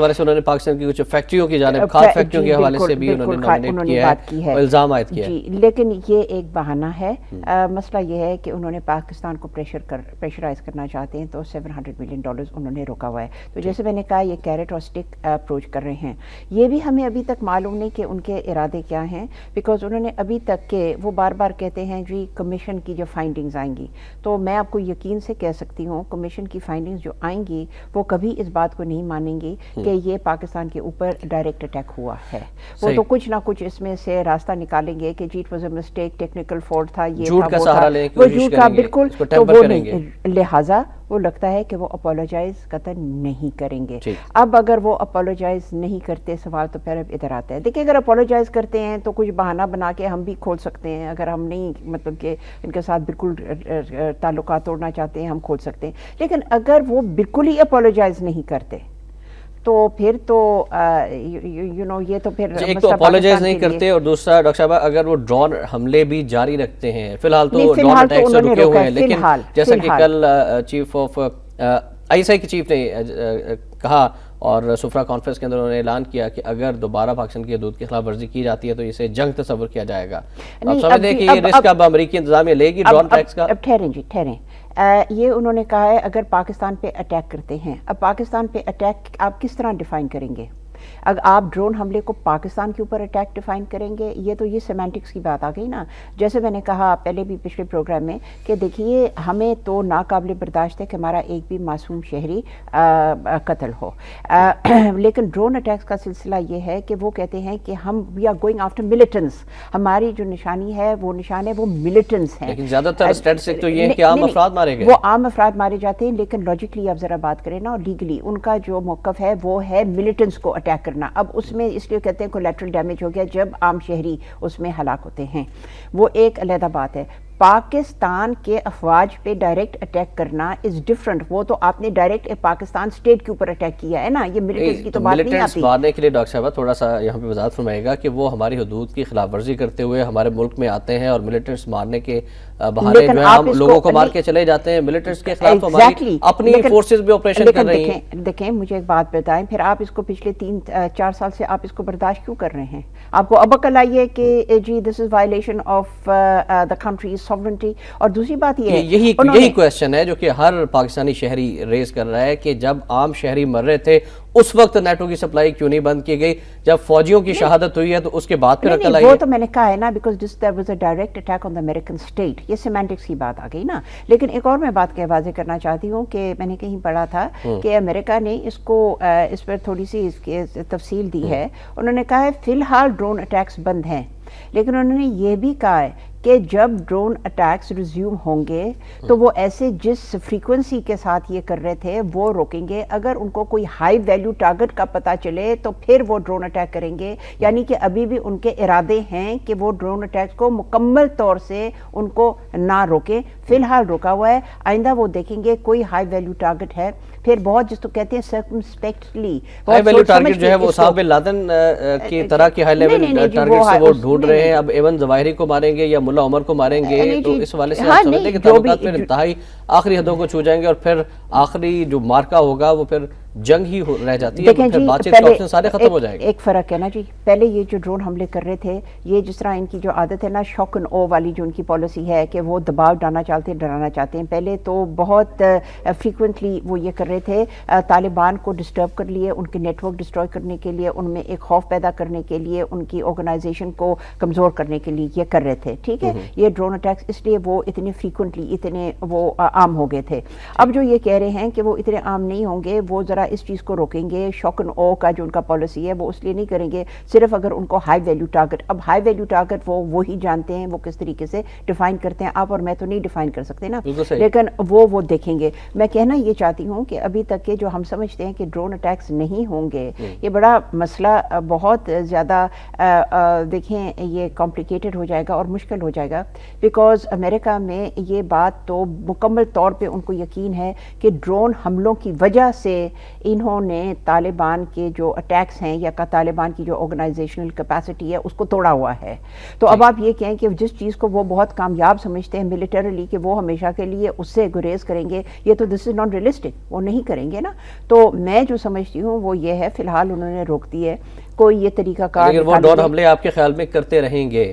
حوالے سے انہوں نے پاکستان کی کچھ فیکٹریوں کی جانب کھاد فیکٹریوں کے حوالے سے بھی انہوں نے نامینیٹ کیا ہے اور الزام عائد کیا ہے. جی لیکن یہ ایک بہانہ ہے. مسئلہ یہ ہے کہ انہوں نے پاکستان کو پریشرائز کرنا چاہتے ہیں تو $700 ملین انہوں نے روکا ہوا ہے. تو جیسے میں نے کہا یہ کیرٹ اور سٹک اپروچ کر رہے ہیں. یہ بھی ہمیں ابھی تک معلوم نہیں کہ ان کے ارادے کیا ہیں, بیکاز انہوں نے ابھی تک کہ وہ بار بار کہتے ہیں جی کمیشن کی جو فائنڈنگز آئیں گی, تو میں آپ کو یقین سے کہہ سکتی ہوں کمیشن کی فائنڈنگز جو آئیں گی وہ کبھی اس بات کو نہیں مانیں گی کہ یہ پاکستان کے اوپر ڈائریکٹ اٹیک ہوا ہے. وہ تو کچھ نہ کچھ اس میں سے راستہ نکالیں گے کہ جی it was a mistake, technical fault تھا, یہ جھوٹ کا سہارا لینے کی کوشش کریں گے, بالکل, تو وہ نہیں, لہٰذا وہ لگتا ہے کہ وہ اپولوجائز قطعاً نہیں کریں گے. اب اگر وہ اپولوجائز نہیں کرتے, سوال تو پھر اب ادھر آتا ہے. دیکھیں اگر اپولوجائز کرتے ہیں تو کچھ بہانہ بنا کے ہم بھی کھول سکتے ہیں, اگر ہم نہیں مطلب کہ ان کے ساتھ بالکل تعلقات توڑنا چاہتے ہیں ہم کھول سکتے ہیں. لیکن اگر وہ بالکل ہی اپولوجائز نہیں کرتے تو پھر تو یہ تو پھر ایک تو اپولوجائز نہیں کرتے, اور دوسرا ڈاکٹر صاحبہ اگر وہ ڈرون حملے بھی جاری رکھتے ہیں, فی الحال تو ڈرون اٹیک سے رکے ہوئے ہیں, لیکن جیسا کہ کل چیف آف ISI کے چیف نے کہا اور سفرا کانفرنس کے اندر انہوں نے اعلان کیا کہ اگر دوبارہ پاکستان کی حدود کی خلاف ورزی کی جاتی ہے تو اسے جنگ تصور کیا جائے گا. آپ سمجھتے ہیں کہ یہ رسک اب امریکی انتظامیہ لے گی ڈرون اٹیکس کا؟ اب ٹھہریں یہ انہوں نے کہا ہے اگر پاکستان پہ اٹیک کرتے ہیں. اب پاکستان پہ اٹیک آپ کس طرح ڈیفائن کریں گے؟ اگر آپ ڈرون حملے کو پاکستان کے اوپر اٹیک ڈیفائن کریں گے, یہ تو یہ سیمانٹکس کی بات آ گئی نا. جیسے میں نے کہا پہلے بھی پچھلے پروگرام میں کہ دیکھیے ہمیں تو ناقابل برداشت ہے کہ ہمارا ایک بھی معصوم شہری قتل ہو, لیکن ڈرون اٹیکس کا سلسلہ یہ ہے کہ وہ کہتے ہیں کہ ہم we are going after militants, ہماری جو نشانی ہے وہ نشان ہے وہ ملٹنٹس ہیں. لیکن زیادہ تر اسٹیٹسٹک تو یہ ہے کہ عام افراد مارے گئے, وہ عام افراد مارے جاتے ہیں, لیکن لاجیکلی آپ ذرا بات کریں نا, اور لیگلی ان کا جو موقف ہے وہ ہے ملٹنٹس کو اٹیک کرنا. اب اس میں اس لیے کہتے ہیں کولیٹرل ڈیمیج ہو گیا جب عام شہری اس میں ہلاک ہوتے ہیں, وہ ایک علیحدہ بات ہے. پاکستان کے افواج پہ ڈائریکٹ اٹیک کرنا از ڈفرنٹ. وہ تو آپ نے ڈائریکٹ پاکستان اسٹیٹ کے اوپر اٹیک کیا ہے نا, یہ ملٹنٹس کی تو بات نہیں آتی. مارنے کے لیے ڈاکٹر صاحبہ تھوڑا سا یہاں پہ وضاحت فرمائے گا کہ وہ ہماری حدود کی خلاف ورزی کرتے ہوئے ہمارے ملک میں آتے ہیں اور ملٹنٹس مارنے کے بہانے جو ہے ہم لوگوں کو مار کے چلے جاتے ہیں. ملٹنٹس کے خلاف ہماری اپنی فورسز بھی آپریشن کر رہی ہیں. دیکھیں مجھے ایک بات بتائیں, پھر آپ اس کو پچھلے 3-4 سال سے آپ اس کو برداشت کیوں کر رہے ہیں؟ آپ کو اب عقل آئی ہے کہ جی this is violation of the country's sovereignty. اور دوسری بات یہ ہے یہی کویسچن ہے جو کہ ہر پاکستانی شہری ریز کر رہا ہے کہ جب عام شہری مر رہے تھے اس وقت نیٹو کی سپلائی کیوں نہیں بند کی گئی, جب فوجیوں کی شہادت ہوئی ہے تو اس کے بعد پھر عقل آئی ہے. وہ تو میں نے کہا ہے نا, because there was a direct attack on the American state, یہ سیمانٹکس کی بات آ گئی نا. لیکن ایک اور میں بات واضح کرنا چاہتی ہوں کہ میں نے کہیں پڑھا تھا کہ امریکہ نے اس پر تھوڑی سی اس کی تفصیل دی ہے. انہوں نے کہا ہے فی الحال ڈرون اٹیکس بند ہیں, لیکن انہوں نے یہ بھی کہا ہے کہ جب ڈرون اٹیکس ریزیوم ہوں گے تو وہ ایسے جس فریکوینسی کے ساتھ یہ کر رہے تھے وہ روکیں گے. اگر ان کو کوئی ہائی ویلیو ٹارگٹ کا پتہ چلے تو پھر وہ ڈرون اٹیک کریں گے. یعنی کہ ابھی بھی ان کے ارادے ہیں کہ وہ ڈرون اٹیکس کو مکمل طور سے ان کو نہ روکیں. فی الحال روکا ہوا ہے, آئندہ وہ دیکھیں گے کوئی ہائی ویلیو ٹارگٹ ہے پھر بہت جس تو کہتے ہیں سرکمسپیکٹلی. ہائی ویلیو ٹارگٹ جو ہے وہ اسامہ بن لادن کی طرح کے ہائی لیول ٹارگٹ سے وہ ڈھونڈ رہے ہیں. اب ایون ظواہری کو ماریں گے یا ملا عمر کو ماریں گے, تو اس حوالے سے آپ سمجھتے ہیں کہ تعلقات پھر انتہائی آخری حدوں کو چھو جائیں گے اور پھر آخری جو مارکا ہوگا وہ پھر جنگ ہی رہ جاتی ہے, پھر بات چیت کا آپشن سارے ختم ہو جائے گا. ایک فرق ہے نا جی, پہلے یہ جو ڈرون حملے کر رہے تھے یہ جس طرح ان کی جو عادت ہے نا شوک اینڈ او والی جو ان کی پالیسی ہے کہ وہ دباؤ ڈالنا چاہتے ہیں, ڈرانا چاہتے ہیں, پہلے تو بہت فریکوینٹلی وہ یہ کر رہے تھے طالبان کو ڈسٹرب کر لیے, ان کے نیٹ ورک ڈسٹروائے کرنے کے لیے, ان میں ایک خوف پیدا کرنے کے لیے, ان کی آرگنائزیشن کو کمزور کرنے کے لیے یہ کر رہے تھے. ٹھیک ہے, یہ ڈرون اٹیکس اس لیے وہ اتنے فریکوینٹلی اتنے وہ عام ہو گئے تھے. اب جو یہ کہہ رہے ہیں کہ وہ اتنے عام نہیں ہوں گے, وہ ذرا اس چیز کو روکیں گے. شوک اینڈ او کا جو ان کا پالیسی ہے وہ اس لیے نہیں کریں گے صرف اگر ان کو ہائی ویلیو ٹارگٹ. اب ہائی ویلیو ٹارگٹ وہ وہی جانتے ہیں, وہ کس طریقے سے ڈیفائن کرتے ہیں. آپ اور میں تو نہیں ڈیفائن کر سکتے نا, لیکن وہ دیکھیں گے. میں کہنا یہ چاہتی ہوں کہ ابھی تک کے جو ہم سمجھتے ہیں کہ ڈرون اٹیکس نہیں ہوں گے, یہ بڑا مسئلہ بہت زیادہ دیکھیں یہ کمپلیکیٹڈ ہو جائے گا اور مشکل ہو جائے گا, بیکاز امریکہ میں یہ بات تو مکمل طور پہ ان کو یقین ہے کہ ڈرون حملوں کی وجہ سے انہوں نے طالبان کے جو اٹیکس ہیں یا طالبان کی جو آرگنائزیشنل کیپیسٹی ہے اس کو توڑا ہوا ہے. تو اب آپ یہ کہیں کہ جس چیز کو وہ بہت کامیاب سمجھتے ہیں ملیٹرلی کہ وہ ہمیشہ کے لیے اس سے گریز کریں گے, یہ تو دس از ناٹ ریئلسٹک, وہ نہیں کریں گے نا. تو میں جو سمجھتی ہوں وہ یہ ہے فی الحال انہوں نے روک دی ہے, کوئی یہ طریقہ کار لیکن وہ ڈرون حملے آپ کے خیال میں کرتے رہیں گے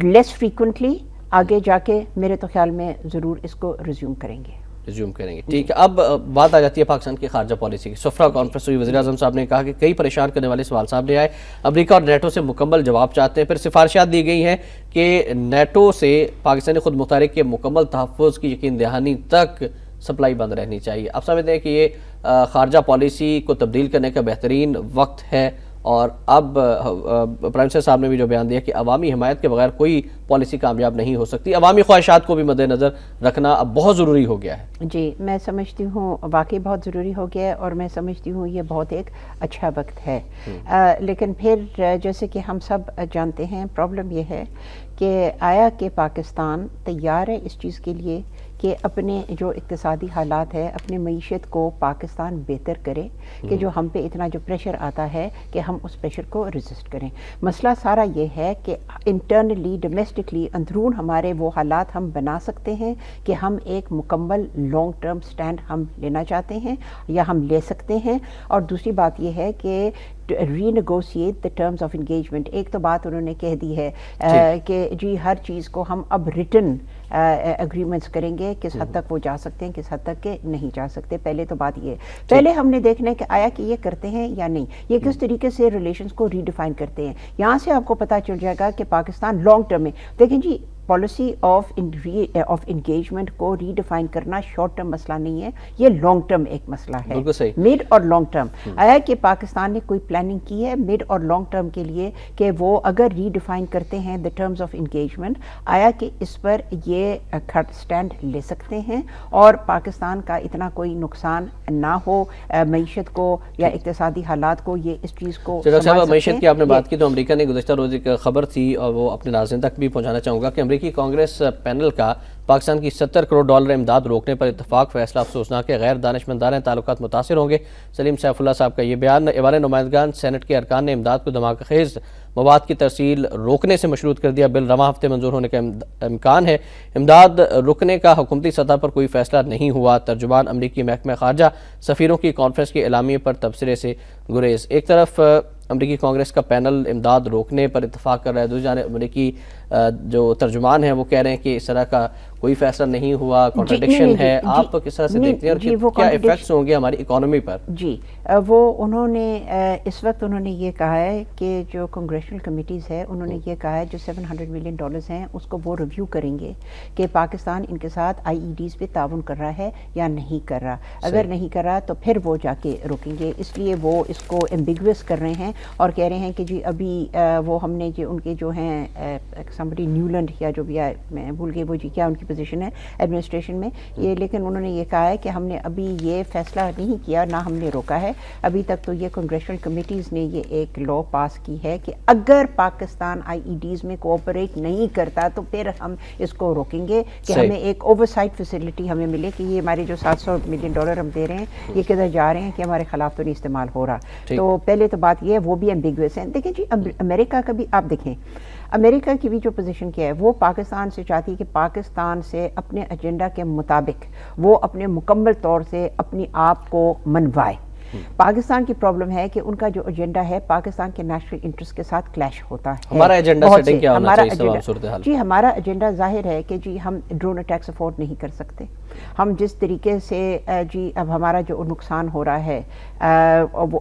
لیس فریکوینٹلی, آگے جا کے میرے تو خیال میں ضرور اس کو ریزیوم کریں گے. ٹھیک ہے. اب بات آ جاتی ہے پاکستان کی خارجہ پالیسی کی. سفرہ کانفرنس ہوئی, وزیر اعظم صاحب نے کہا کہ کئی پریشان کرنے والے سوال سامنے آئے, امریکہ اور نیٹو سے مکمل جواب چاہتے ہیں. پھر سفارشات دی گئی ہیں کہ نیٹو سے پاکستانی خود مختاری کے مکمل تحفظ کی یقین دہانی تک سپلائی بند رہنی چاہیے. آپ سمجھتے ہیں کہ یہ خارجہ پالیسی کو تبدیل کرنے کا بہترین وقت ہے, اور اب پرائم منسٹر صاحب نے بھی جو بیان دیا کہ عوامی حمایت کے بغیر کوئی پالیسی کامیاب نہیں ہو سکتی, عوامی خواہشات کو بھی مد نظر رکھنا اب بہت ضروری ہو گیا ہے. جی میں سمجھتی ہوں واقعی بہت ضروری ہو گیا ہے, اور میں سمجھتی ہوں یہ بہت ایک اچھا وقت ہے. لیکن پھر جیسے کہ ہم سب جانتے ہیں پرابلم یہ ہے کہ آیا کہ پاکستان تیار ہے اس چیز کے لیے کہ اپنے جو اقتصادی حالات ہے, اپنے معیشت کو پاکستان بہتر کرے, کہ جو ہم پہ اتنا جو پریشر آتا ہے کہ ہم اس پریشر کو ریزسٹ کریں. مسئلہ سارا یہ ہے کہ انٹرنلی ڈومیسٹکلی اندرون ہمارے وہ حالات ہم بنا سکتے ہیں کہ ہم ایک مکمل لانگ ٹرم سٹینڈ ہم لینا چاہتے ہیں یا ہم لے سکتے ہیں. اور دوسری بات یہ ہے کہ renegotiate the terms of engagement. ایک تو بات انہوں نے کہہ دی ہے کہ جی ہر چیز کو ہم اب ریٹن اگریمنٹس کریں گے, کس حد تک وہ جا سکتے ہیں, کس حد تک کہ نہیں جا سکتے. پہلے تو بات یہ ہے, پہلے ہم نے دیکھنا ہے کہ آیا کہ یہ کرتے ہیں یا نہیں, یہ کس طریقے سے ریلیشنز کو ری ڈیفائن کرتے ہیں. یہاں سے آپ کو پتہ چل جائے گا کہ پاکستان لانگ ٹرم میں دیکھیں جی پالیسی آف انگیجمنٹ کو ری ڈیفائن کرنا شارٹ ٹرم مسئلہ نہیں ہے, یہ لانگ ٹرم ایک مسئلہ ہے, مڈ اور لانگ ٹرم. آیا کہ پاکستان نے کوئی پلاننگ کی ہے مڈ اور لانگ ٹرم کے لیے کہ وہ اگر ری ڈیفائن کرتے ہیں دا ٹرمز آف انگیجمنٹ, آیا کہ اس پر یہ سٹینڈ لے سکتے ہیں اور پاکستان کا اتنا کوئی نقصان نہ ہو معیشت کو یا اقتصادی حالات کو, یہ اس چیز کو معیشت کی آپ نے بات کی تو امریکہ نے گزشتہ روز ایک خبر تھی اور وہ اپنے ناظرین تک بھی پہنچانا چاہوں گا کہ امریکی کانگریس پینل کا پاکستان کی $70 کروڑ امداد روکنے پر اتفاق فیصلہ افسوسناک ہے, غیر دانشمندانہ تعلقات متاثر ہوں گے. سلیم سیف اللہ صاحب کا یہ بیان. ایوان نمائندگان سینٹ کے ارکان نے امداد کو دھماکہ خیز مواد کی ترسیل روکنے سے مشروط کر دیا. بل رواں ہفتے منظور ہونے کا امکان ہے. امداد رکنے کا حکومتی سطح پر کوئی فیصلہ نہیں ہوا. ترجمان امریکی محکمہ خارجہ سفیروں کی کانفرنس کے اعلامیے پر تبصرے سے گریز. ایک طرف امریکی کانگریس کا پینل امداد روکنے پر اتفاق کر رہا ہے, دوسری جانب امریکی جو ترجمان ہیں وہ کہہ رہے ہیں کہ اس طرح کا کوئی فیصلہ نہیں ہوا, کانٹرڈکشن ہے. آپ کس طرح سے دیکھتے ہیں اور کیا ایفیکٹس ہوں گے ہماری اکانومی پر؟ جی وہ انہوں نے اس وقت انہوں نے یہ کہا ہے کہ جو کنگریشنل کمیٹیز ہے انہوں نے یہ کہا ہے جو $700 ملین ہیں اس کو وہ ریویو کریں گے کہ پاکستان ان کے ساتھ آئی ای ڈیز پہ تعاون کر رہا ہے یا نہیں کر رہا. اگر نہیں کر رہا تو پھر وہ جا کے روکیں گے. اس لیے وہ اس کو ایمبیگوس کر رہے ہیں اور کہہ رہے ہیں کہ جی ابھی وہ ہم نے جو ان کے جو ہیں سمبڈی نیولینڈ یا جو بھی ہے میں بھول گئی وہ جی کیا ان کی پوزیشن ہے ایڈمنسٹریشن میں یہ, لیکن انہوں نے یہ کہا ہے کہ ہم نے ابھی یہ فیصلہ نہیں کیا نہ ہم نے روکا ہے ابھی تک. تو یہ کنگریشنل کمیٹیز نے یہ ایک لا پاس کی ہے کہ اگر پاکستان آئی ای ڈیز میں کوآپریٹ نہیں کرتا تو پھر ہم اس کو روکیں گے کہ ہمیں ایک اوور سائٹ فیسلٹی ہمیں ملے کہ یہ ہمارے جو $700 ملین ہم دے رہے ہیں یہ کدھر جا رہے ہیں کہ ہمارے خلاف تو نہیں استعمال ہو رہا. تو پہلے تو بات یہ ہے وہ بھی ایمبیگوس ہیں. دیکھیں جی امریکہ کا بھی آپ دیکھیں امریکہ کی بھی جو پوزیشن کیا ہے وہ پاکستان سے چاہتی ہے کہ پاکستان سے اپنے ایجنڈا کے مطابق وہ اپنے مکمل طور سے اپنی آپ کو منوائے. پاکستان کی پرابلم ہے کہ ان کا جو ایجنڈا ہے پاکستان کے نیشنل انٹرسٹ کے ساتھ کلیش ہوتا ہے. ہمارا ایجنڈا سیٹنگ کیا ہونا چاہیے اس تمام صورتحال؟ جی ہمارا ایجنڈا ظاہر ہے کہ جی ہم ڈرون اٹیکس افورڈ نہیں کر سکتے. ہم جس طریقے سے جی اب ہمارا جو نقصان ہو رہا ہے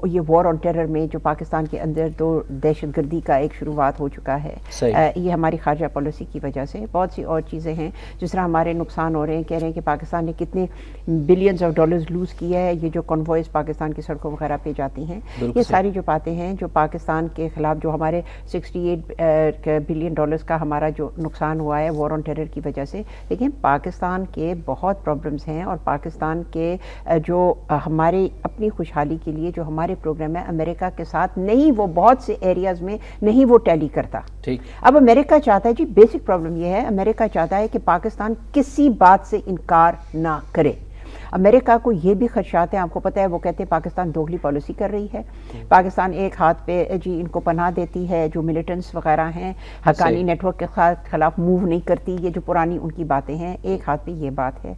یہ وار آن ٹیرر میں جو پاکستان کے اندر تو دہشت گردی کا ایک شروعات ہو چکا ہے, یہ ہماری خارجہ پالیسی کی وجہ سے. بہت سی اور چیزیں ہیں جس طرح ہمارے نقصان ہو رہے ہیں, کہہ رہے ہیں کہ پاکستان نے کتنے بلینز آف ڈالرز لوز کیا ہے, یہ جو کنوائز پاکستان کی سڑکوں وغیرہ پہ جاتی ہیں, یہ ساری جو باتیں ہیں جو پاکستان کے خلاف جو ہمارے $68 بلین کا ہمارا جو نقصان ہوا ہے وار آن ٹیرر کی وجہ سے. لیکن پاکستان کے بہت پرابلمس ہیں اور پاکستان کے جو ہمارے اپنی خوشحالی کے لیے جو ہمارے پروگرام ہے امریکہ کے ساتھ نہیں, وہ بہت سے ایریاز میں نہیں وہ ٹیلی کرتا. اب امریکہ چاہتا ہے جی بیسک پرابلم یہ ہے امریکہ چاہتا ہے کہ پاکستان کسی بات سے انکار نہ کرے. امریکہ کو یہ بھی خدشات ہیں, آپ کو پتہ ہے وہ کہتے ہیں پاکستان دوگلی پالیسی کر رہی ہے, پاکستان ایک ہاتھ پہ جی ان کو پناہ دیتی ہے جو ملیٹنٹس وغیرہ ہیں, حقانی نیٹ ورک کے خلاف موو نہیں کرتی, یہ جو پرانی ان کی باتیں ہیں, ایک ہاتھ پہ یہ بات ہے.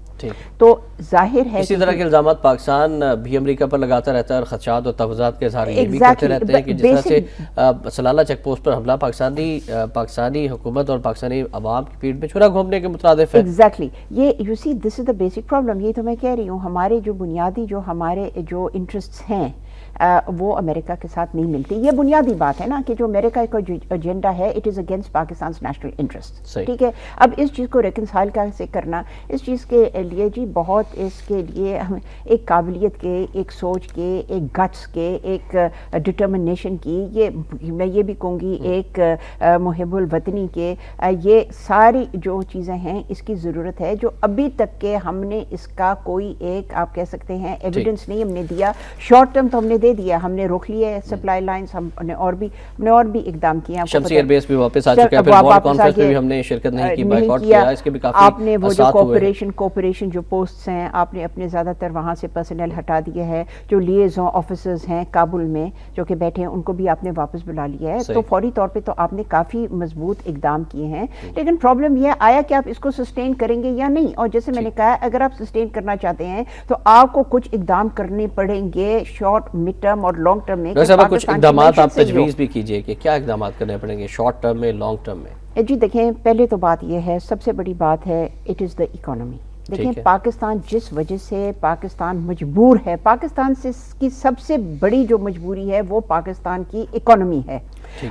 تو ظاہر ہے اسی طرح کے الزامات پاکستان بھی امریکہ پر لگاتا رہتا ہے اور خدشات اور تحفظات کے اظہار یہ بھی کرتے رہتے ہیں کہ جس طرح سے سلالہ چیک پوسٹ پر حملہ پاکستانی حکومت اور پاکستانی عوام کی پیٹھ میں چھرا گھومنے کے مترادف ہے. ایگزیکٹلی, یہ you see this is the basic problem. یہ تو میں کہہ رہی ہوں ہمارے جو بنیادی جو ہمارے جو انٹرسٹس ہیں وہ امریکہ کے ساتھ نہیں ملتی. یہ بنیادی بات ہے نا کہ جو امریکہ کا جو ایجنڈا ہے it is against Pakistan's national interest, ٹھیک ہے. اب اس چیز کو ریکنسائل کیسے کرنا, اس چیز کے لیے جی بہت اس کے لیے ایک قابلیت کے, ایک سوچ کے, ایک گٹس کے, ایک ڈٹرمنیشن کی, یہ میں یہ بھی کہوں گی ایک محب الوطنی کے, یہ ساری جو چیزیں ہیں اس کی ضرورت ہے جو ابھی تک کے ہم نے اس کا کوئی ایک آپ کہہ سکتے ہیں ایویڈنس نہیں ہم نے دیا. شارٹ ٹرم تو ہم نے دے دیا, ہم نے روک لیا ہے سپلائی لائنز, ہم نے اور بھی اقدام کیے ہیں. شمسی ایئر بیس بھی واپس آ چکا ہے, پھر ورلڈ کانفرنس میں بھی ہم نے شرکت نہیں کی, بائیکاٹ کیا, اس کے بھی کافی آپ نے وہ جو اثرات کوپریشن جو پوسٹس ہیں آپ نے اپنے زیادہ تر وہاں سے پرسنل ہٹا دیا ہے. جو لیزون آفیسرز ہیں کابل میں جو کہ بیٹھے ہیں ان کو بھی آپ نے واپس بلا لیا ہے. تو فوری طور پہ تو آپ نے کافی مضبوط اقدام کیے ہیں, لیکن پرابلم یہ آیا کہ آپ اس کو سسٹین کریں گے یا نہیں. اور جیسے میں نے کہا اگر آپ سسٹین کرنا چاہتے ہیں تو آپ کو کچھ اقدام کرنے پڑیں گے شارٹ مڈ ٹرم اور لانگ ٹرم میں. کچھ اقدامات آپ تجویز بھی کیجئے کہ کیا اقدامات کرنے پڑیں گے شارٹ ٹرم میں, لانگ ٹرم میں. جی دیکھیں, پہلے تو بات یہ ہے, سب سے بڑی بات ہے اٹ از دا اکانومی. دیکھیں پاکستان جس وجہ سے پاکستان مجبور ہے, پاکستان سے کی سب سے بڑی جو مجبوری ہے وہ پاکستان کی اکانومی ہے.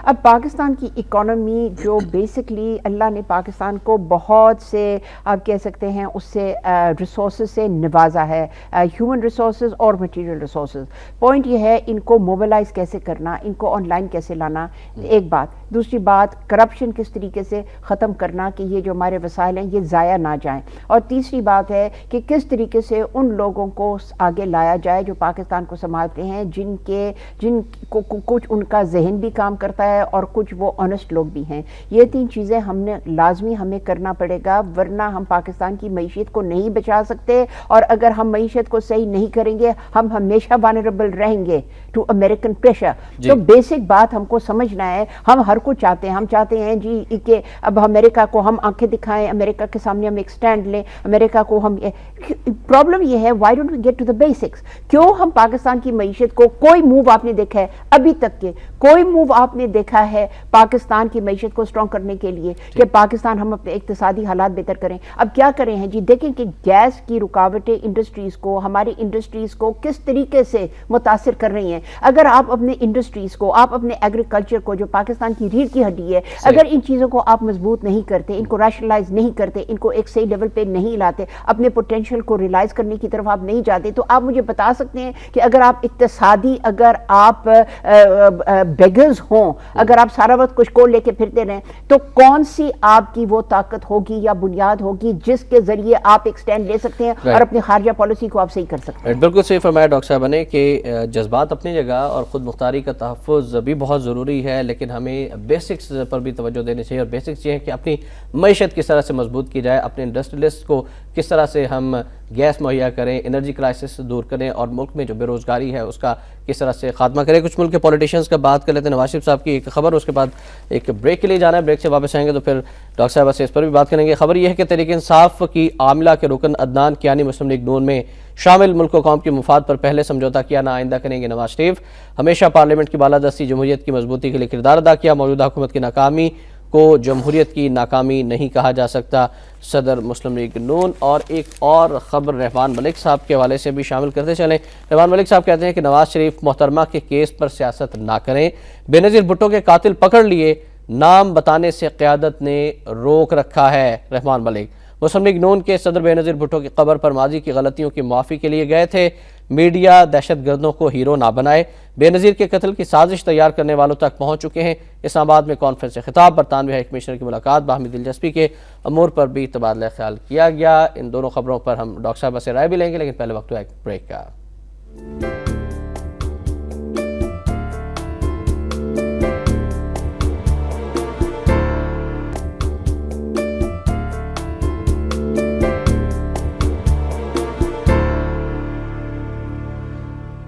اب پاکستان کی اکانومی جو بیسکلی اللہ نے پاکستان کو بہت سے آپ کہہ سکتے ہیں اس سے ریسورسز سے نوازا ہے, ہیومن ریسورسز اور مٹیریل ریسورسز. پوائنٹ یہ ہے ان کو موبلائز کیسے کرنا, ان کو آن لائن کیسے لانا, ایک بات. دوسری بات کرپشن کس طریقے سے ختم کرنا کہ یہ جو ہمارے وسائل ہیں یہ ضائع نہ جائیں. اور تیسری بات ہے کہ کس طریقے سے ان لوگوں کو آگے لایا جائے جو پاکستان کو سنبھالتے ہیں, جن کو کچھ ان کا ذہن بھی کام کرتا ہے اور کچھ وہ آنسٹ لوگ بھی ہیں. یہ تین چیزیں ہم نے لازمی ہمیں کرنا پڑے گا, ورنہ ہم پاکستان کی معیشت کو نہیں بچا سکتے. اور اگر ہم معیشت کو صحیح نہیں کریں گے ہم ہمیشہ وانریبل رہیں گے ٹو امریکن پریشر. تو بیسک بات ہم کو سمجھنا ہے, ہم ہر کو چاہتے ہیں, ہم چاہتے ہیں جی کہ اب امریکہ کو ہم آنکھیں دکھائیں, امریکہ کے سامنے ہم ایک سٹینڈ لیں, امریکہ کو ہم. پرابلم یہ ہے why don't we get to the basics. کیوں ہم پاکستان کی معیشت کو, کوئی موو آپ نے دیکھا ہے ابھی تک کے, کوئی موو آپ نے دیکھا ہے پاکستان کی معیشت کو اسٹرانگ کرنے کے لیے کہ پاکستان ہم اپنے اقتصادی حالات بہتر کریں. اب کیا کریں ہیں جی, دیکھیں کہ گیس کی رکاوٹیں انڈسٹریز کو, ہماری انڈسٹریز کو کس طریقے سے متاثر کر رہی ہیں. اگر آپ اپنے انڈسٹریز کو, آپ اپنے ایگریکلچر کو جو پاکستان کی ریڑھ کی ہڈی ہے, اگر ان چیزوں کو آپ مضبوط نہیں کرتے, ان کو ریشنلائز نہیں کرتے, ان کو ایک صحیح لیول پہ نہیں لاتے, اپنے پوٹینشیل کو ریلائز کرنے کی طرف آپ نہیں جاتے, تو آپ مجھے بتا سکتے ہیں کہ اگر آپ اقتصادی, اگر آپ بیگرز ہوں, اگر آپ سارا وقت کچھ کو لے کے پھرتے رہیں تو کون سی آپ کی وہ طاقت ہوگی یا بنیاد ہوگی جس کے ذریعے آپ ایک سٹینڈ لے سکتے ہیں اور اپنی خارجہ پالیسی کو آپ صحیح کر سکتے ہیں. بالکل صحیح فرمایا ڈاکٹر صاحبہ نے کہ جذبات اپنی جگہ اور خود مختاری کا تحفظ بھی بہت ضروری ہے, لیکن ہمیں بیسکس پر بھی توجہ دینی چاہیے. اور بیسکس یہ ہے کہ اپنی معیشت کس طرح سے مضبوط کی جائے, اپنے انڈسٹریلسٹ کو کس طرح سے ہم گیس مہیا کریں, انرجی کرائسس دور کریں, اور ملک میں جو بے روزگاری ہے اس کا کس طرح سے خاتمہ کریں. کچھ ملک کے پولیٹیشینز کا بات کر لیتے ہیں. نواز شریف صاحب کی ایک خبر, اس کے بعد ایک بریک کے لیے جانا ہے, بریک سے واپس آئیں گے تو پھر ڈاکٹر صاحبہ سے اس پر بھی بات کریں گے. خبر یہ ہے کہ تحریک انصاف کی عاملہ کے رکن عدنان کیانی مسلم لیگ نون میں شامل ملک و قوم کی مفاد پر پہلے سمجھوتہ کیا نہ آئندہ کریں گے نواز شریف. ہمیشہ پارلیمنٹ کی بالادستی جمہوریت کی مضبوطی کے لیے کردار ادا کیا, موجودہ حکومت کی ناکامی کو جمہوریت کی ناکامی نہیں کہا جا سکتا, صدر مسلم لیگ نون. اور ایک اور خبر رحمان ملک صاحب کے حوالے سے بھی شامل کرتے چلیں. رحمان ملک صاحب کہتے ہیں کہ نواز شریف محترمہ کے کیس پر سیاست نہ کریں, بے نظیر بھٹو کے قاتل پکڑ لیے, نام بتانے سے قیادت نے روک رکھا ہے. رحمان ملک مسلم لیگ نون کے صدر بے نظیر بھٹو کی قبر پر ماضی کی غلطیوں کی معافی کے لیے گئے تھے. میڈیا دہشت گردوں کو ہیرو نہ بنائے, بے نظیر کے قتل کی سازش تیار کرنے والوں تک پہنچ چکے ہیں. اسلام آباد میں کانفرنس سے خطاب, برطانوی ہائی کمشنر کی ملاقات, باہمی دلچسپی کے امور پر بھی تبادلہ خیال کیا گیا. ان دونوں خبروں پر ہم ڈاکٹر صاحبہ سے رائے بھی لیں گے, لیکن پہلے وقت ہوا ایک بریک کا.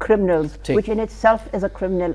criminals, which in itself is a criminal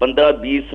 15-20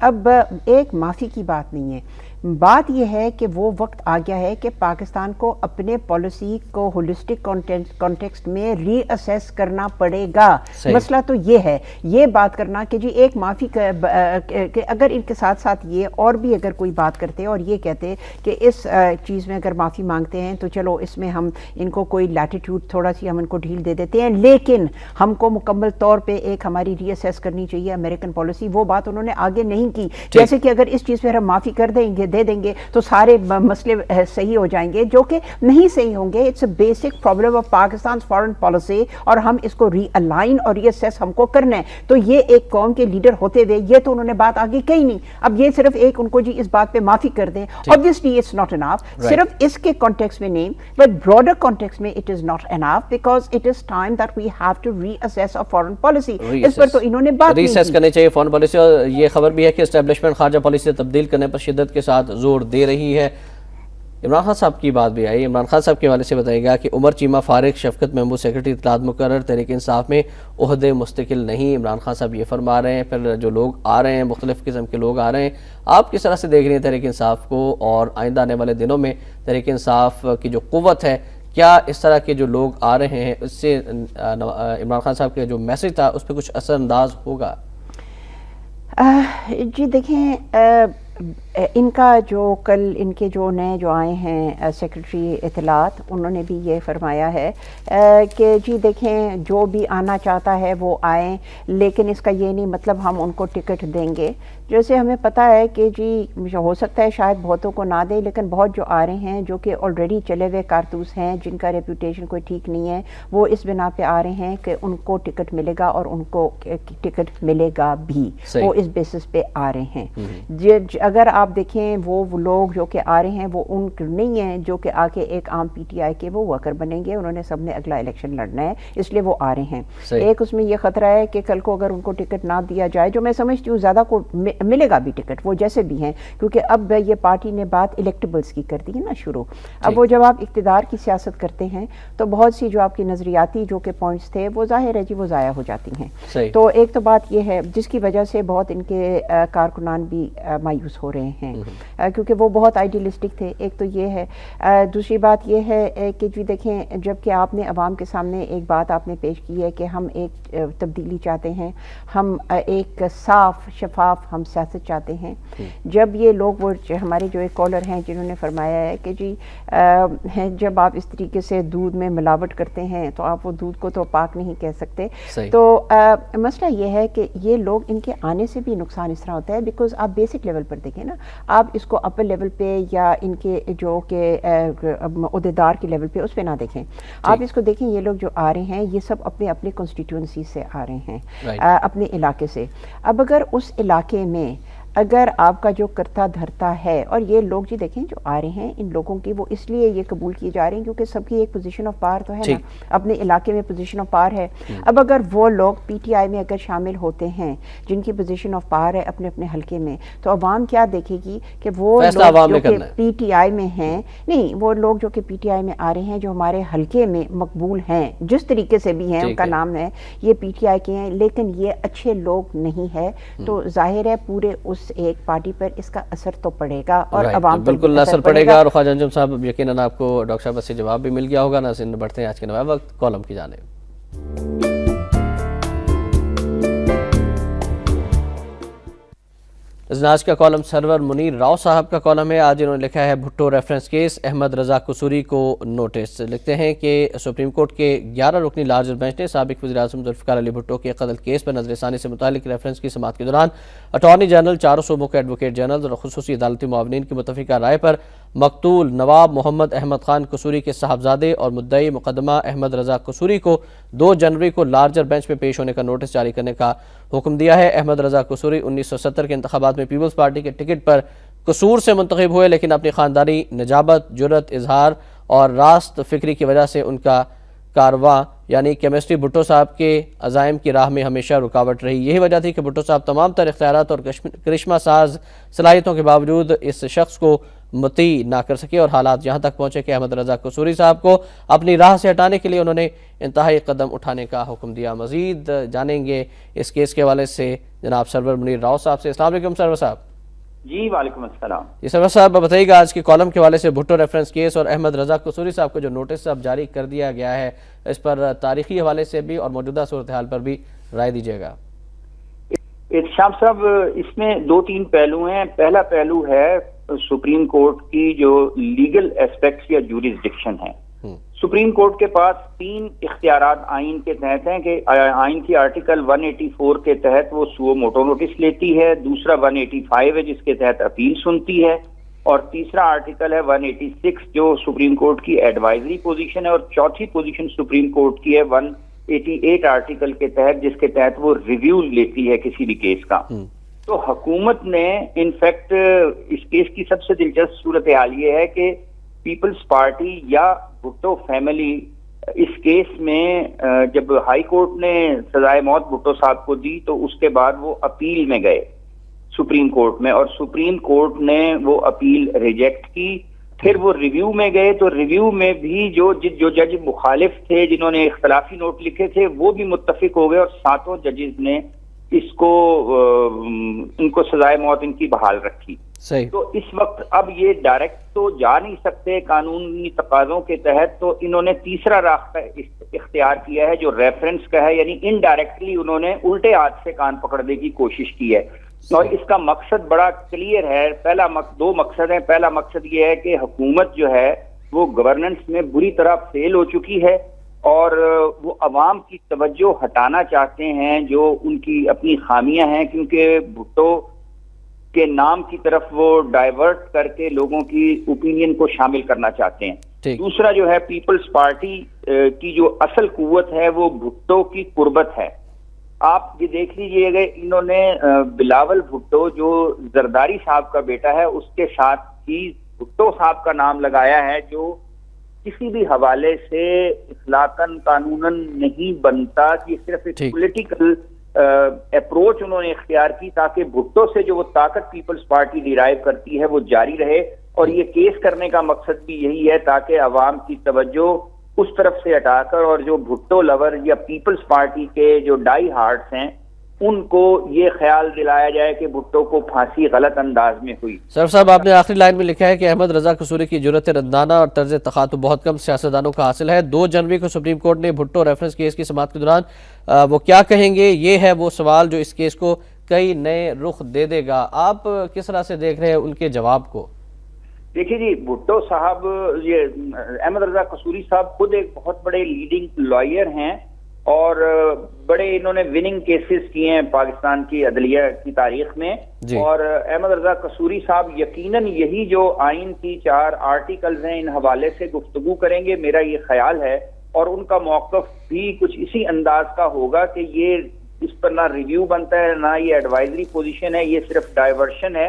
اب ایک معافی کی بات نہیں ہے، بات یہ ہے کہ وہ وقت آ گیا ہے کہ پاکستان کو اپنے پالیسی کو ہولسٹک کانٹیکسٹ میں ری اسیس کرنا پڑے گا۔ مسئلہ تو یہ ہے، یہ بات کرنا کہ جی ایک معافی کہ اگر ان کے ساتھ ساتھ یہ اور بھی اگر کوئی بات کرتے اور یہ کہتے کہ اس چیز میں اگر معافی مانگتے ہیں تو چلو اس میں ہم ان کو کوئی لیٹیٹیوڈ تھوڑا سی ہم ان کو ڈھیل دے دیتے ہیں، لیکن ہم کو مکمل طور پہ ایک ہماری ری اسیس کرنی چاہیے امریکن پالیسی، وہ بات انہوں نے آگے نہیں کی۔ جیسے کہ اگر اس چیز پہ ہم معافی کر دے دیں گے تو سارے مسئلے صحیح ہو جائیں گے، جو کہ نہیں صحیح ہوں گے۔ It's a basic problem of Pakistan foreign policy, اور ہم اس کو ری الائن اور ری اسیس ہم کو کرنا ہے۔ تو یہ ایک قوم کے لیڈر ہوتے ہوئے یہ تو انہوں نے بات آگے کہی نہیں، اب یہ صرف ایک ان کو جی اس بات پہ معافی کر دیں، obviously it's not enough، صرف اس کے کانٹیکس میں نہیں but broader context میں it is not enough because it is time that we have to reassess our foreign policy۔ اس پر تو انہوں نے بات نہیں ریسیس کرنے چاہیے فارن پالیسی، اور یہ خبر بھی ہے کہ اسٹیبلشمنٹ خارجہ پالیسی تبدیل کرنے پر شدت کے ساتھ زور دے رہی ہے۔ عمران خان صاحب کی بات بھی آئی، عمران خان صاحب کے حوالے سے بتائے گا کہ عمر چیمہ فارغ، شفقت محمود سیکرٹری اطلاعات مقرر، تحریک انصاف میں عہدے مستقل نہیں، عمران خان صاحب یہ فرما رہے ہیں۔ پھر جو لوگ آ رہے ہیں، مختلف قسم کے لوگ آ رہے ہیں، آپ کس طرح سے دیکھ رہے ہیں تحریک انصاف کو، اور آئندہ آنے والے دنوں میں تحریک انصاف کی جو قوت ہے، کیا اس طرح کے جو لوگ آ رہے ہیں اس سے عمران خان صاحب کا جو میسج تھا اس پہ کچھ اثر انداز ہوگا؟ جی دیکھیں، ان کا جو کل ان کے جو نئے جو آئے ہیں سیکرٹری اطلاعات، انہوں نے بھی یہ فرمایا ہے کہ جی دیکھیں جو بھی آنا چاہتا ہے وہ آئیں، لیکن اس کا یہ نہیں مطلب ہم ان کو ٹکٹ دیں گے۔ جیسے ہمیں پتہ ہے کہ جی ہو سکتا ہے شاید بہتوں کو نہ دیں، لیکن بہت جو آ رہے ہیں جو کہ آلریڈی چلے ہوئے کارتوس ہیں، جن کا ریپوٹیشن کوئی ٹھیک نہیں ہے، وہ اس بنا پہ آ رہے ہیں کہ ان کو ٹکٹ ملے گا، اور ان کو ٹکٹ ملے گا بھی، وہ اس بیسس پہ آ رہے ہیں۔ اگر آپ دیکھیں وہ لوگ جو کہ آ رہے ہیں وہ ان نہیں ہیں جو کہ آ کے ایک عام پی ٹی آئی کے وہ ورکر بنیں گے، انہوں نے سب نے اگلا الیکشن لڑنا ہے، اس لیے وہ آ رہے ہیں۔ ایک اس میں یہ خطرہ ہے کہ کل کو اگر ان کو ٹکٹ نہ دیا جائے، جو میں سمجھتی ہوں زیادہ کو ملے گا بھی ٹکٹ، وہ جیسے بھی ہیں، کیونکہ اب یہ پارٹی نے بات الیکٹیبلز کی کر دی ہے نا شروع۔ اب وہ جب آپ اقتدار کی سیاست کرتے ہیں تو بہت سی جو آپ کی نظریاتی جو کہ پوائنٹس تھے وہ ظاہر ہے جی وہ ضائع ہو جاتی ہیں۔ تو ایک تو بات یہ ہے جس کی وجہ سے بہت ان کے کارکنان بھی مایوس ہو رہے ہیں، کیونکہ وہ بہت آئیڈیلسٹک تھے، ایک تو یہ ہے۔ دوسری بات یہ ہے کہ جی دیکھیں جب کہ آپ نے عوام کے سامنے ایک بات آپ نے پیش کی ہے کہ ہم ایک تبدیلی چاہتے ہیں، ہم ایک صاف شفاف ہم سیاست چاہتے ہیں، جب یہ لوگ وہ ہمارے جو ایک کالر ہیں جنہوں نے فرمایا ہے کہ جی جب آپ اس طریقے سے دودھ میں ملاوٹ کرتے ہیں تو آپ وہ دودھ کو تو پاک نہیں کہہ سکتے، تو مسئلہ یہ ہے کہ یہ لوگ ان کے آنے سے بھی نقصان اس طرح ہوتا ہے، بیکاز آپ بیسک لیول پر دیکھیں نا، آپ اس کو اپر لیول پہ یا ان کے جو کہ عہدیدار کے لیول پہ اس پہ نہ دیکھیں، آپ اس کو دیکھیں یہ لوگ جو آ رہے ہیں یہ سب اپنے اپنے کنسٹیٹیوئنسی سے آ رہے ہیں، اپنے علاقے سے۔ اب اگر اس علاقے میں اگر آپ کا جو کرتا دھرتا ہے، اور یہ لوگ جی دیکھیں جو آ رہے ہیں ان لوگوں کی وہ اس لیے یہ قبول کیے جا رہے ہیں کیونکہ سب کی ایک پوزیشن آف پاور تو ہے نا، اپنے علاقے میں پوزیشن آف پاور ہے۔ اب اگر وہ لوگ پی ٹی آئی میں اگر شامل ہوتے ہیں جن کی پوزیشن آف پاور ہے اپنے اپنے حلقے میں، تو عوام کیا دیکھے گی کہ وہ لوگ جو کہ پی ٹی آئی میں ہیں، نہیں وہ لوگ جو کہ پی ٹی آئی میں آ رہے ہیں جو ہمارے حلقے میں مقبول ہیں جس طریقے سے بھی ہیں، ان کا نام ہے یہ پی ٹی آئی کے ہیں، لیکن یہ اچھے لوگ نہیں ہے، تو ظاہر ہے پورے اس ایک پارٹی پر اس کا اثر تو پڑے گا اور عوام پر بالکل اثر پڑے گا۔ اور خواجہ انجم صاحب یقیناً آپ کو ڈاکٹر صاحب سے جواب بھی مل گیا ہوگا۔ ناظرین بڑھتے ہیں آج کے نوائے وقت کالم کی جانب۔ آج کا کالم سرور منیر راؤ صاحب کا کالم ہے۔ آج انہوں نے لکھا ہے بھٹو ریفرنس کیس، احمد رضا قصوری کو نوٹس۔ لکھتے ہیں کہ سپریم کورٹ کے 11 رکنی لارجر بینچ نے سابق وزیر اعظم ذوالفقار علی بھٹو کے قتل کیس پر نظر ثانی سے متعلق ریفرنس کی سماعت کے دوران اٹارنی جنرل، چاروں صوبوں کے ایڈوکیٹ جنرل اور خصوصی عدالتی معاونین کی متفقہ رائے پر مقتول نواب محمد احمد خان قصوری کے صاحبزادے اور مدعی مقدمہ احمد رضا قصوری کو 2 جنوری کو لارجر بینچ میں پیش ہونے کا نوٹس جاری کرنے کا حکم دیا ہے۔ احمد رضا قصوری 1970 کے انتخابات میں پیپلز پارٹی کے ٹکٹ پر قصور سے منتخب ہوئے، لیکن اپنی خاندانی نجابت، جرأت، اظہار اور راست فکری کی وجہ سے ان کا کارواں یعنی کیمسٹری بھٹو صاحب کے عزائم کی راہ میں ہمیشہ رکاوٹ رہی۔ یہی وجہ تھی کہ بھٹو صاحب تمام تر اختیارات اور کرشمہ ساز صلاحیتوں کے باوجود اس شخص کو مطیع نہ کر سکے، اور حالات یہاں تک پہنچے کہ احمد رضا قصوری صاحب کو اپنی راہ سے ہٹانے کے لیے انہوں نے انتہائی قدم اٹھانے کا حکم دیا۔ مزید جانیں گے اس کیس کے حوالے سے جناب سرور منیر راؤ صاحب سے۔ السلام علیکم سرور صاحب۔ جی وعلیکم السلام۔ جی سرور صاحب بتائیے گا آج کے کالم کے حوالے سے بھٹو ریفرنس کیس اور احمد رضا قصوری صاحب کو جو نوٹس اب جاری کر دیا گیا ہے، اس پر تاریخی حوالے سے بھی اور موجودہ صورتحال پر بھی رائے دیجیے گا۔ احتشام صاحب، اس میں دو تین پہلو ہیں۔ پہلا پہلو ہے سپریم کورٹ کی جو لیگل ایسپیکٹس یا جوریسڈکشن ہے۔ سپریم کورٹ کے پاس تین اختیارات آئین کے تحت ہیں کہ آئین کی آرٹیکل 184 کے تحت وہ سو موٹو نوٹس لیتی ہے، دوسرا 185 ہے جس کے تحت اپیل سنتی ہے، اور تیسرا آرٹیکل ہے 186 جو سپریم کورٹ کی ایڈوائزری پوزیشن ہے، اور چوتھی پوزیشن سپریم کورٹ کی ہے 188 آرٹیکل کے تحت جس کے تحت وہ ریویو لیتی ہے کسی بھی کیس کا۔ تو حکومت نے انفیکٹ اس کیس کی سب سے دلچسپ صورتحال یہ ہے کہ پیپلز پارٹی یا بھٹو فیملی اس کیس میں جب ہائی کورٹ نے سزائے موت بھٹو صاحب کو دی تو اس کے بعد وہ اپیل میں گئے سپریم کورٹ میں، اور سپریم کورٹ نے وہ اپیل ریجیکٹ کی۔ پھر وہ ریویو میں گئے تو ریویو میں بھی جو جج مخالف تھے جنہوں نے اختلافی نوٹ لکھے تھے وہ بھی متفق ہو گئے، اور ساتوں ججز نے ان کو سزائے موت ان کی بحال رکھی۔ صحیح۔ تو اس وقت اب یہ ڈائریکٹ تو جا نہیں سکتے قانونی تقاضوں کے تحت، تو انہوں نے تیسرا راستہ اختیار کیا ہے جو ریفرنس کا ہے، یعنی انڈائریکٹلی انہوں نے الٹے ہاتھ سے کان پکڑنے کی کوشش کی ہے، اور اس کا مقصد بڑا کلیئر ہے۔ دو مقصد ہیں۔ پہلا مقصد یہ ہے کہ حکومت جو ہے وہ گورننس میں بری طرح فیل ہو چکی ہے، اور وہ عوام کی توجہ ہٹانا چاہتے ہیں جو ان کی اپنی خامیاں ہیں، کیونکہ بھٹو کے نام کی طرف وہ ڈائیورٹ کر کے لوگوں کی اوپینین کو شامل کرنا چاہتے ہیں۔ دوسرا جو ہے پیپلز پارٹی کی جو اصل قوت ہے وہ بھٹو کی قربت ہے۔ آپ یہ دیکھ لیجئے گا، انہوں نے بلاول بھٹو جو زرداری صاحب کا بیٹا ہے اس کے ساتھ ہی بھٹو صاحب کا نام لگایا ہے، جو کسی بھی حوالے سے اخلاقاً قانوناً نہیں بنتا، کہ صرف ایک پولیٹیکل اپروچ انہوں نے اختیار کی تاکہ بھٹو سے جو وہ طاقت پیپلز پارٹی ڈیرائیو کرتی ہے وہ جاری رہے، اور یہ کیس کرنے کا مقصد بھی یہی ہے تاکہ عوام کی توجہ اس طرف سے ہٹا کر اور جو بھٹو لور یا پیپلز پارٹی کے جو ڈائی ہارٹس ہیں ان کو یہ خیال دلایا جائے کہ بھٹو کو پھانسی غلط انداز میں ہوئی۔ سر صاحب آپ نے آخری لائن میں لکھا ہے کہ احمد رضا قصوری کی جرأت ردانہ اور طرز تخاطب بہت کم سیاستدانوں کا حاصل ہے۔ 2 جنوری کو سپریم کورٹ نے بھٹو ریفرنس کیس کی سماعت کے دوران وہ کیا کہیں گے، یہ ہے وہ سوال جو اس کیس کو کئی نئے رخ دے دے گا۔ آپ کس طرح سے دیکھ رہے ہیں ان کے جواب کو؟ دیکھیے جی، بھٹو صاحب، یہ احمد رضا قصوری صاحب خود ایک بہت بڑے لیڈنگ لائر ہیں، اور بڑے انہوں نے وننگ کیسز کیے ہیں پاکستان کی عدلیہ کی تاریخ میں، اور احمد رضا قصوری صاحب یقیناً یہی جو آئین کی 4 آرٹیکلز ہیں ان حوالے سے گفتگو کریں گے، میرا یہ خیال ہے، اور ان کا موقف بھی کچھ اسی انداز کا ہوگا کہ یہ اس پر نہ ریویو بنتا ہے، نہ یہ ایڈوائزری پوزیشن ہے، یہ صرف ڈائیورشن ہے۔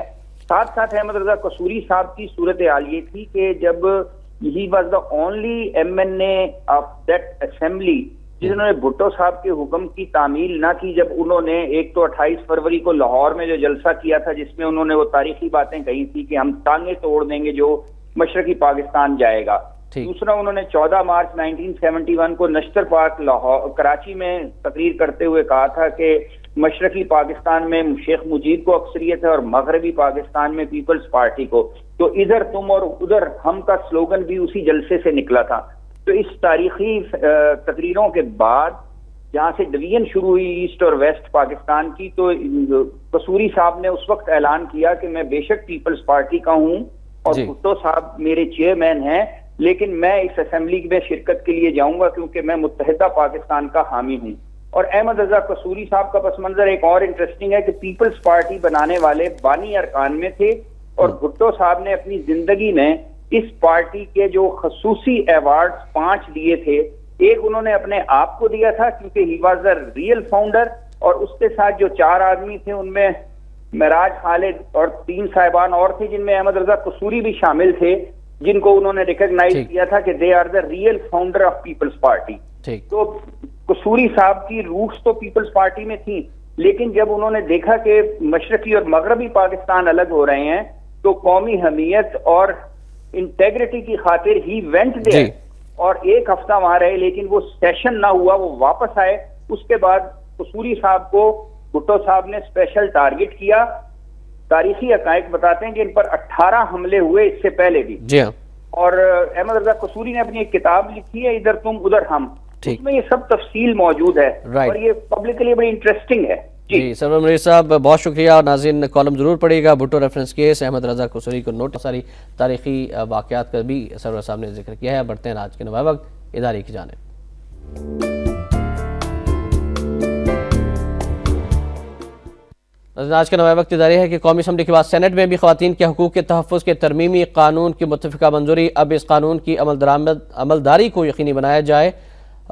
ساتھ ساتھ احمد رضا قصوری صاحب کی صورتحال یہ تھی کہ جب he was the only MNA of that assembly جنہوں نے بھٹو صاحب کے حکم کی تعمیل نہ کی، جب انہوں نے ایک تو 28 فروری کو لاہور میں جو جلسہ کیا تھا جس میں انہوں نے وہ تاریخی باتیں کہی تھی کہ ہم ٹانگیں توڑ دیں گے جو مشرقی پاکستان جائے گا، دوسرا انہوں نے 14 مارچ 1971 کو نشتر پارک لاہور کراچی میں تقریر کرتے ہوئے کہا تھا کہ مشرقی پاکستان میں شیخ مجید کو اکثریت ہے اور مغربی پاکستان میں پیپلز پارٹی کو، تو ادھر تم اور ادھر ہم کا سلوگن بھی اسی جلسے سے نکلا تھا۔ تو اس تاریخی تقریروں کے بعد جہاں سے ڈویژن شروع ہوئی ایسٹ اور ویسٹ پاکستان کی، تو قصوری صاحب نے اس وقت اعلان کیا کہ میں بے شک پیپلز پارٹی کا ہوں اور بھٹو صاحب میرے چیئرمین ہیں، لیکن میں اس اسمبلی میں شرکت کے لیے جاؤں گا کیونکہ میں متحدہ پاکستان کا حامی ہوں۔ اور احمد رضا قصوری صاحب کا پس منظر ایک اور انٹرسٹنگ ہے کہ پیپلز پارٹی بنانے والے بانی ارکان میں تھے، اور بھٹو صاحب نے اپنی زندگی میں اس پارٹی کے جو خصوصی ایوارڈز 5 دیے تھے، ایک انہوں نے اپنے آپ کو دیا تھا کیونکہ he was the real founder, اور اس کے ساتھ جو 4 آدمی تھے ان میں معراج خالد اور 3 صاحبان اور تھے جن میں احمد رضا قصوری بھی شامل تھے، جن کو انہوں نے ریکگنائز کیا تھا کہ they are the real founder of Peoples Party. تو قصوری صاحب کی روٹس تو پیپلز پارٹی میں تھیں، لیکن جب انہوں نے دیکھا کہ مشرقی اور مغربی پاکستان الگ ہو رہے ہیں تو قومی حمیت اور انٹیگریٹی کی خاطر ہی وینٹ دیر، اور ایک ہفتہ وہاں رہے، لیکن وہ سیشن نہ ہوا، وہ واپس آئے۔ اس کے بعد قصوری صاحب کو بھٹو صاحب نے اسپیشل ٹارگٹ کیا۔ تاریخی حقائق بتاتے ہیں کہ ان پر 18 حملے ہوئے اس سے پہلے بھی۔ جی ہاں، اور احمد رضا قصوری نے اپنی ایک کتاب لکھی ہے، ادھر تم ادھر ہم، اس میں یہ سب تفصیل موجود ہے، اور یہ پبلک کے لیے بڑی انٹرسٹنگ ہے۔ جی سرور منیر صاحب بہت شکریہ، اور ناظرین کالم ضرور پڑھیے گا۔ بھٹو ریفرنس کیس، احمد رضا قصوری کو نوٹ، ساری تاریخی واقعات کا بھی سرور صاحب نے ذکر کیا ہے۔ بڑھتے ہیں آج کے نوائے وقت ادارے کی جانب۔ آج کا نوائے وقت ادارے ہے کہ قومی اسمبلی کے بعد سینٹ میں بھی خواتین کے حقوق کے تحفظ کے ترمیمی قانون کی متفقہ منظوری۔ اب اس قانون کی عملداری کو یقینی بنایا جائے۔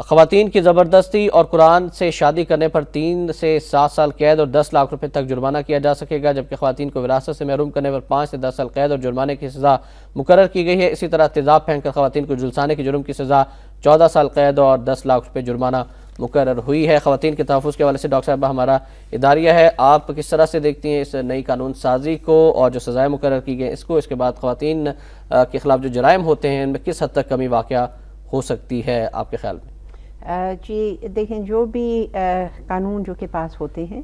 خواتین کی زبردستی اور قرآن سے شادی کرنے پر 3 سے 7 سال قید اور 10 لاکھ روپے تک جرمانہ کیا جا سکے گا، جبکہ خواتین کو وراثت سے محروم کرنے پر 5 سے 10 سال قید اور جرمانے کی سزا مقرر کی گئی ہے۔ اسی طرح تیزاب پھینک کر خواتین کو جھلسانے کے جرم کی سزا 14 سال قید اور 10 لاکھ روپے جرمانہ مقرر ہوئی ہے۔ خواتین کے تحفظ کے حوالے سے ڈاکٹر صاحبہ ہمارا اداریہ ہے، آپ کس طرح سے دیکھتی ہیں اس نئی قانون سازی کو اور جو سزائیں مقرر کی گئی اس کو؟ اس کے بعد خواتین کے خلاف جو جرائم ہوتے ہیں ان میں کس حد تک کمی واقع ہو سکتی ہے آپ کے خیال میں؟ جی دیکھیں، جو بھی قانون جو کے پاس ہوتے ہیں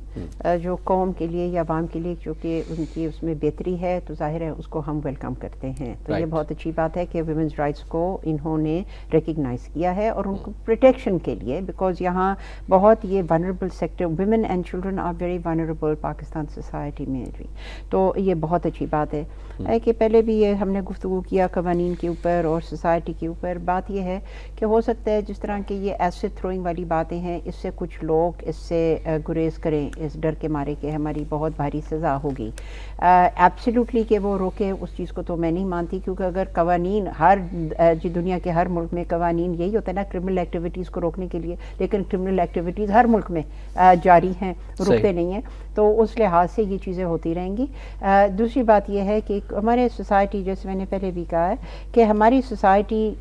جو قوم کے لیے یا عوام کے لیے جو کہ ان کی اس میں بہتری ہے تو ظاہر ہے اس کو ہم ویلکم کرتے ہیں۔ تو یہ بہت اچھی بات ہے کہ ویمنز رائٹس کو انہوں نے ریکگنائز کیا ہے اور ان کو پروٹیکشن کے لیے، بیکاز یہاں بہت یہ vulnerable sector, women and children are very vulnerable Pakistan society میں جی، تو یہ بہت اچھی بات ہے کہ پہلے بھی یہ ہم نے گفتگو کیا قوانین کے اوپر اور سوسائٹی کے اوپر۔ بات یہ ہے کہ ہو سکتا ہے جس طرح کہ یہ ایسڈ تھروئنگ والی باتیں ہیں، اس سے کچھ لوگ اس سے گریز کریں اس ڈر کے مارے کہ ہماری بہت بھاری سزا ہوگی۔ ایبسلیوٹلی کہ وہ روکے اس چیز کو تو میں نہیں مانتی، کیونکہ اگر قوانین دنیا کے ہر ملک میں قوانین یہی ہوتا ہے نا کرمنل ایکٹیویٹیز کو روکنے کے لیے، لیکن کرمنل ایکٹیویٹیز ہر ملک میں جاری ہیں، رکتے نہیں ہیں، تو اس لحاظ سے یہ چیزیں ہوتی رہیں گی۔ دوسری بات یہ ہے کہ ہمارے سوسائٹی، جیسے میں نے پہلے بھی کہا ہے کہ ہماری سوسائٹی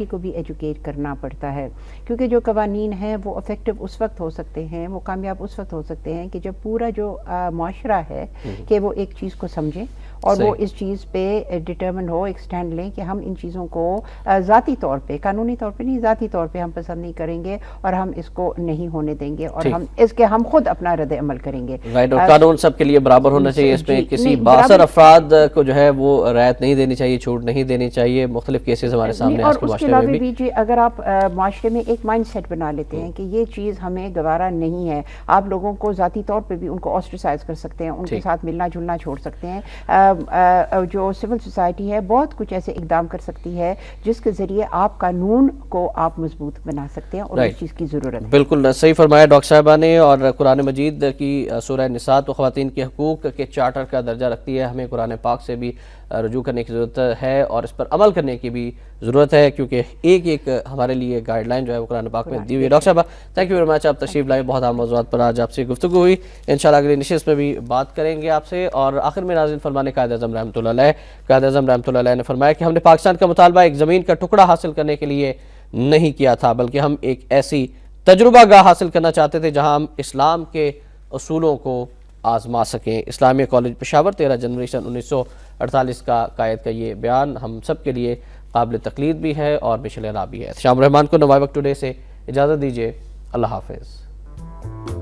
کو بھی ایجوکیٹ کرنا پڑتا ہے، کیونکہ جو قوانین ہیں وہ افیکٹو اس وقت ہو سکتے ہیں، وہ کامیاب اس وقت ہو سکتے ہیں کہ جب پورا جو معاشرہ ہے کہ وہ ایک چیز کو سمجھیں اور وہ اس چیز پہ ڈٹرمن ہو، ایک سٹینڈ لیں کہ ہم ان چیزوں کو ذاتی طور پہ، قانونی طور پہ نہیں، ذاتی طور پہ ہم پسند نہیں کریں گے اور ہم اس کو نہیں ہونے دیں گے، اور ہم اس کے ہم خود اپنا رد عمل کریں گے۔ رائٹ، اور قانون سب کے لیے برابر ہونا چاہیے، اس میں کسی بااثر افراد کو جو ہے وہ رعایت نہیں دینی چاہیے، چھوٹ نہیں دینی چاہیے۔ مختلف کیسز ہمارے سامنے اور اس کے علاوہ بھی جی اگر آپ معاشرے میں ایک مائنڈ سیٹ بنا لیتے ہیں کہ یہ چیز ہمیں گوارا نہیں ہے، آپ لوگوں کو ذاتی طور پہ بھی ان کو آسٹرسائز کر سکتے ہیں، ان کے ساتھ ملنا جلنا چھوڑ سکتے ہیں۔ جو سول سوسائٹی ہے بہت کچھ ایسے اقدام کر سکتی ہے جس کے ذریعے آپ قانون کو آپ مضبوط بنا سکتے ہیں، اور اس چیز کی ضرورت ہے۔ بالکل صحیح فرمایا ڈاکٹر صاحبہ نے، اور قرآن مجید کی سورہ نساء تو خواتین کے حقوق کے چارٹر کا درجہ رکھتی ہے، ہمیں قرآن پاک سے بھی رجوع کرنے کی ضرورت ہے اور اس پر عمل کرنے کی بھی ضرورت ہے، کیونکہ ایک ہمارے لیے گائیڈ لائن جو ہے وہ قرآن پاک میں دی ہوئی ہے۔ ڈاکٹر صاحبہ تھینک یو ویری مچ، آپ تشریف لائے، بہت اہم موضوعات پر آج آپ سے گفتگو ہوئی، انشاءاللہ اگلی نشست میں بھی بات کریں گے آپ سے۔ اور آخر میں ناظرین فرمانے قائد اعظم رحمۃ اللہ علیہ نے فرمایا کہ ہم نے پاکستان کا مطالبہ ایک زمین کا ٹکڑا حاصل کرنے کے لیے نہیں کیا تھا، بلکہ ہم ایک ایسی تجربہ گاہ حاصل کرنا چاہتے تھے جہاں ہم اسلام کے اصولوں کو آزما سکیں۔ اسلامیہ کالج پشاور 13 جنوری سن 1948 کا قائد کا یہ بیان ہم سب کے لیے قابل تقلید بھی ہے اور مشعل راہ بھی ہے۔ شام الرحمان کو نوائے وقت ٹوڈے سے اجازت دیجیے، اللہ حافظ۔